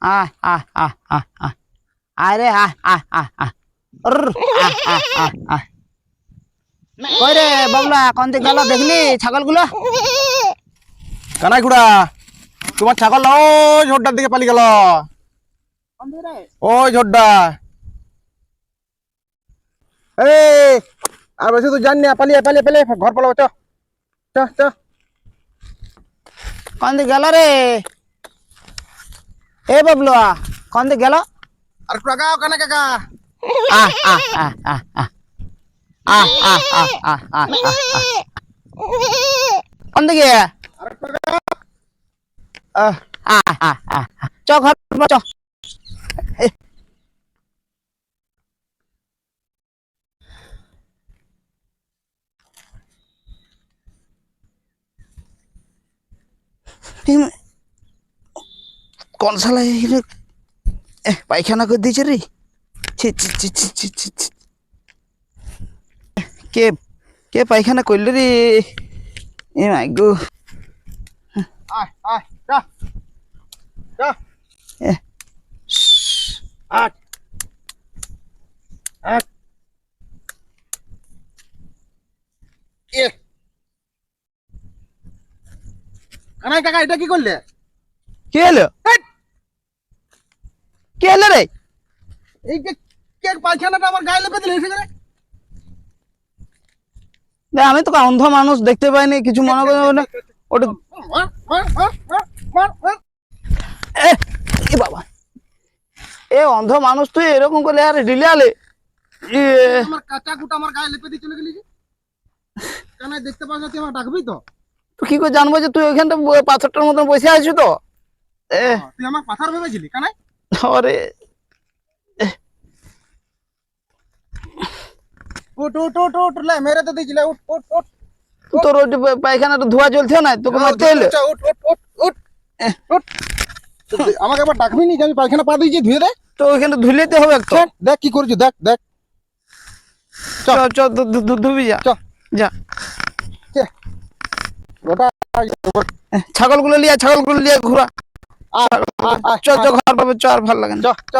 আহ আহ আহ আহ আহ আরে আহ আহ আহ আহ আহ আহ আহ আহ কই রে বাবলা কোন দিক গেল দেখলি ছাগলগুলো? কানাই কুড়া তোমার ছাগল ওই ঝোড়টার দিকে পালিয়ে গেল। ওই ঝোড়টা এই আর বেশি তো জানি না, পালিয়ে পালিয়ে পালিয়ে ঘর পালাবো। চ চ চ কোন দিক গেল রে এ বাবলুয়া? কোন দিক গেল? আর একটু আগাও কানা কাকা। আহ আহ আহ আহ আহ আহ আহ আহ আহ আহ আহ কোন দিকে? আর একটু আগাও। আহ আহ আহ আহ চ ঘর চ। কোন শালা পায়খানা করে দিয়েছে রে? ছি ছি ছি ছি ছি ছি ছি। কে কে পায়খানা করলে রে? এ মাই গো। আয় আয় চ চ এ, আট আট এ কানাই কাকা এটা কি করলে? কে এলো? হেট! কে এলো রে? এই যে কে পায়খানাটা আমার গায়ে লেপে দিলে এসে করে? আমি তো অন্ধ মানুষ, দেখতে পাইনি কিছু, মনে করো না ওটা। মার মার মার মার মার মার। এ এ বাবা, এ অন্ধ মানুষ তুই এরকম করলে আর ডিলালে আমার কাঁচা কুটা আমার গায়ে লেপে দিয়ে চলে গেলি যে। কানাই দেখতে পাস না, তুই আমার ডাকবি তো? তুই কি করে জানবো যে তুই ওইখানটা পাথরটার মতন বসে আছিস? তো তুই আমার পাথার ভেবেছিলি কানাই? আরে উঠ উঠ উঠ উঠ লে, মেরে তো দিয়েছিলে। উঠ উঠ উঠ তোর ওই পায়খানাটা ধোয়া চলছে না, তোকে মারতে এলো। উঠ উঠ উঠ উঠ উঠ। আমাকে আবার ডাকবি নি যে আমি পায়খানা পা দিয়েছি, ধুয়ে দে। তো ওইখানটা ধুলেতে হবে তো। দেখ কি করছি, দেখ দেখ। চ চ ধুবি যা চ যা। ওটা ছাগলগুলো লিয়া ঘোরা। চ চ ঘর পাবে, চ আর ভালো লাগে না। চ চ